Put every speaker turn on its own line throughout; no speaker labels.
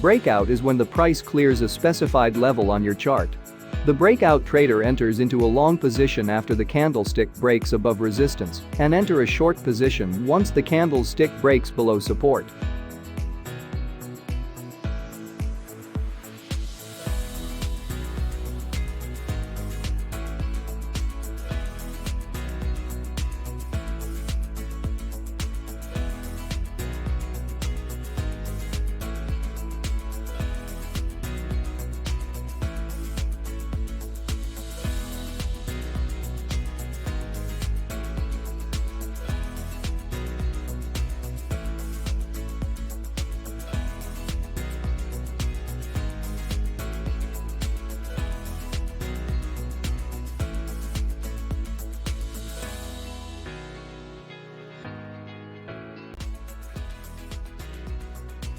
Breakout is when the price clears a specified level on your chart. The breakout trader enters into a long position after the candlestick breaks above resistance and enter a short position once the candlestick breaks below support.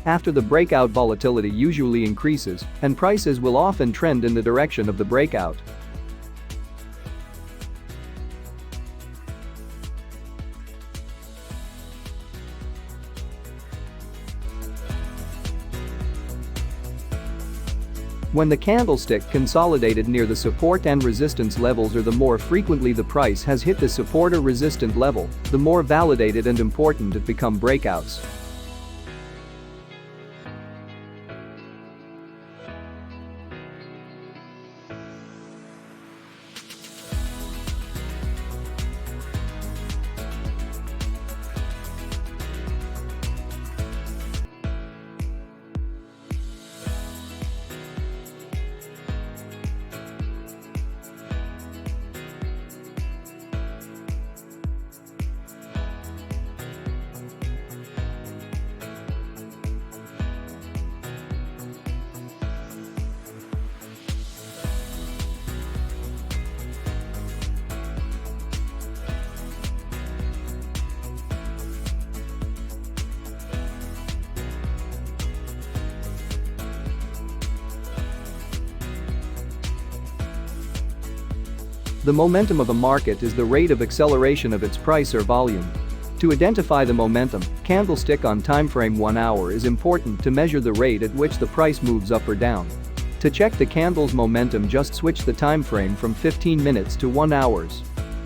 After the breakout, volatility usually increases, and prices will often trend in the direction of the breakout. When the candlestick consolidated near the support and resistance levels, or the more frequently the price has hit the support or resistant level, the more validated and important it become breakouts. The momentum of a market is the rate of acceleration of its price or volume. To identify the momentum, candlestick on timeframe 1 hour is important to measure the rate at which the price moves up or down. To check the candle's momentum, just switch the timeframe from 15 minutes to 1 hour.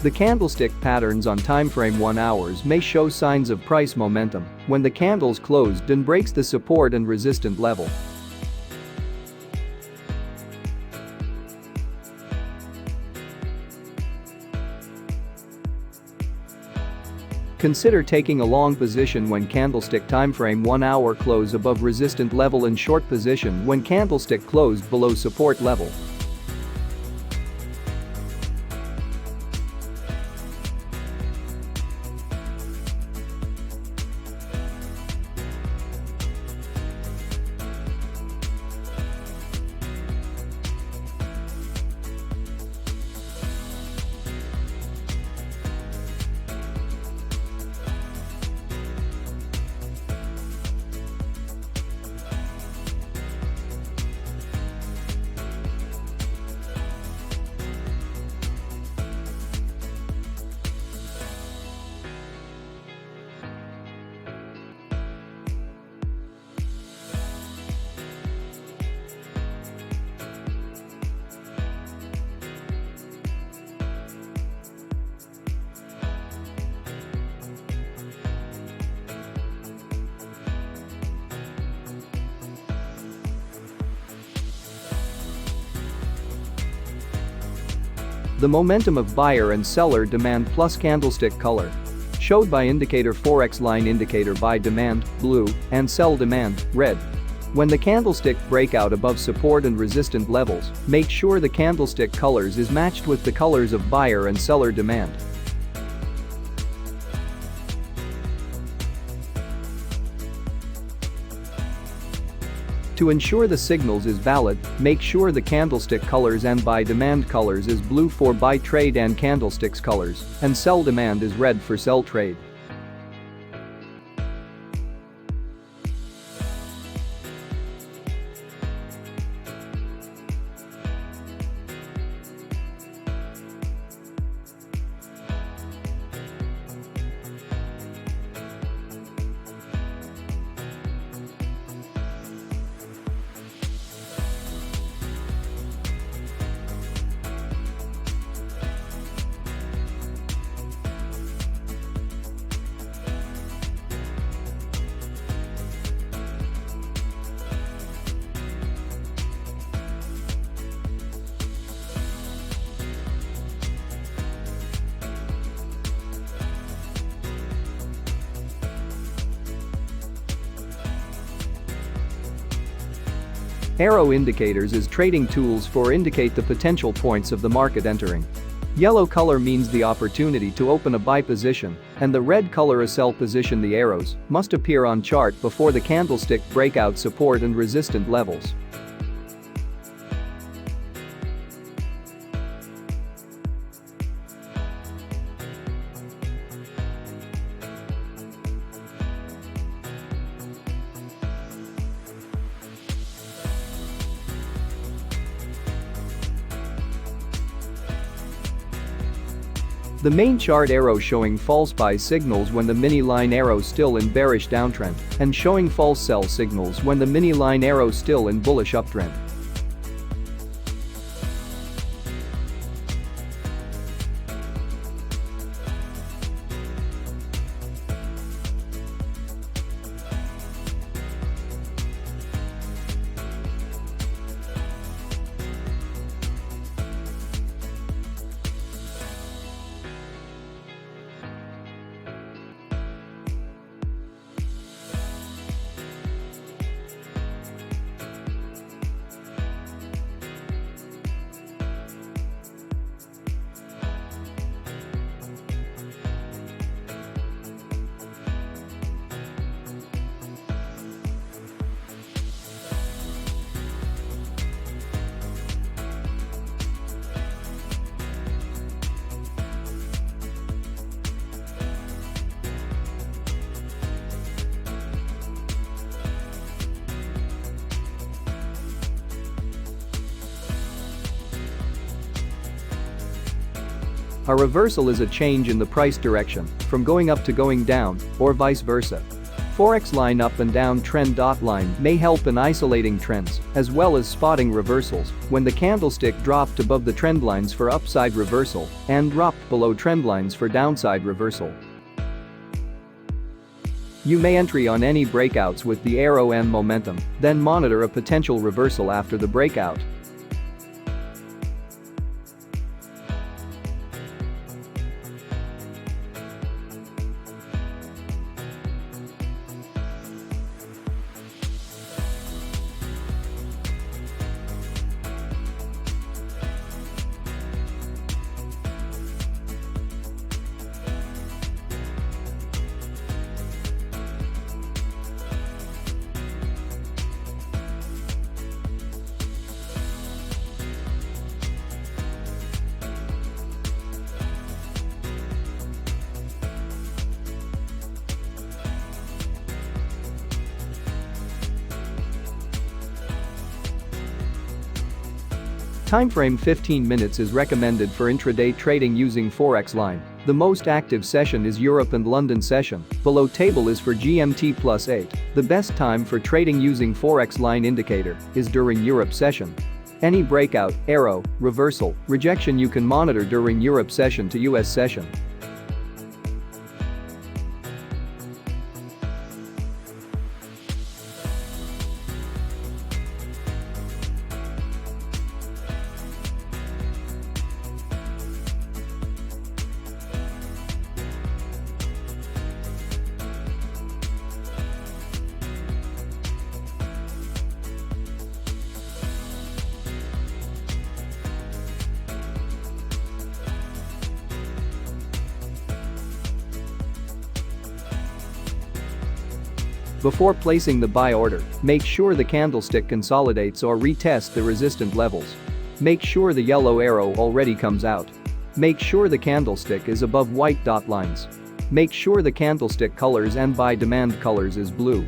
The candlestick patterns on timeframe 1 hour may show signs of price momentum when the candle's closed and breaks the support and resistance level. Consider taking a long position when candlestick timeframe 1 hour close above resistant level, and short position when candlestick closed below support level. The momentum of buyer and seller demand plus candlestick color. Showed by indicator Forex line indicator buy demand, blue, and sell demand, red. When the candlestick break out above support and resistance levels, make sure the candlestick colors is matched with the colors of buyer and seller demand. To ensure the signals is valid, make sure the candlestick colors and buy demand colors is blue for buy trade and candlesticks colors, and sell demand is red for sell trade. Arrow indicators is trading tools for indicate the potential points of the market entering. Yellow color means the opportunity to open a buy position, and the red color a sell position. The arrows must appear on chart before the candlestick breakout support and resistance levels. The main chart arrow showing false buy signals when the mini line arrow still in bearish downtrend, and showing false sell signals when the mini line arrow still in bullish uptrend. A reversal is a change in the price direction, from going up to going down, or vice versa. Forex line up and down trend dot line may help in isolating trends, as well as spotting reversals when the candlestick dropped above the trend lines for upside reversal and dropped below trend lines for downside reversal. You may entry on any breakouts with the arrow and momentum, then monitor a potential reversal after the breakout. Timeframe 15 minutes is recommended for intraday trading using Forex line. The most active session is Europe and London session. Below table is for GMT +8. The best time for trading using Forex line indicator is during Europe session. Any breakout, arrow, reversal, rejection you can monitor during Europe session to US session. Before placing the buy order, make sure the candlestick consolidates or retest the resistance levels. Make sure the yellow arrow already comes out. Make sure the candlestick is above white dot lines. Make sure the candlestick colors and buy demand colors is blue.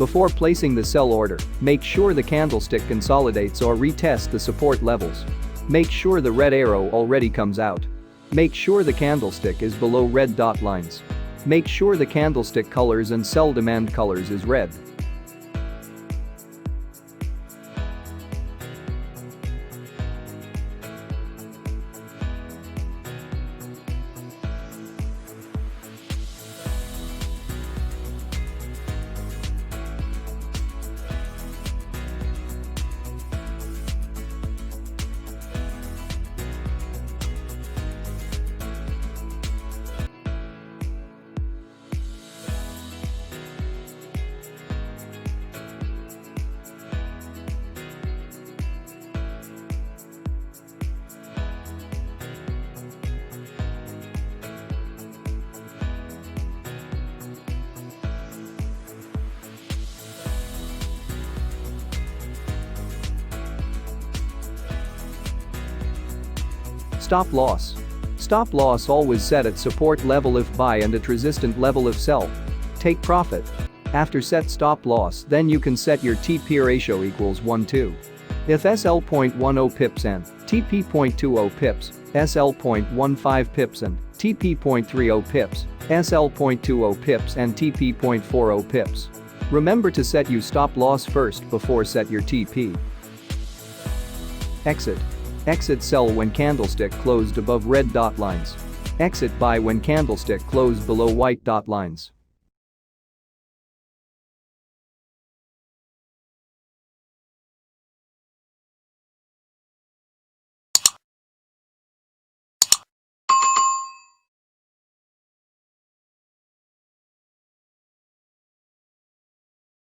Before placing the sell order, make sure the candlestick consolidates or retest the support levels. Make sure the red arrow already comes out. Make sure the candlestick is below red dot lines. Make sure the candlestick colors and sell demand colors is red. Stop loss. Stop loss always set at support level if buy and at resistant level if sell. Take profit. After set stop loss, then you can set your TP ratio equals 1:2. If SL 0.10 pips and TP 0.20 pips, SL 0.15 pips and TP 0.30 pips, SL 0.20 pips and TP 0.40 pips. Remember to set your stop loss first before set your TP. Exit. Exit sell when candlestick closed above red dot lines. Exit buy when candlestick closed below white dot lines.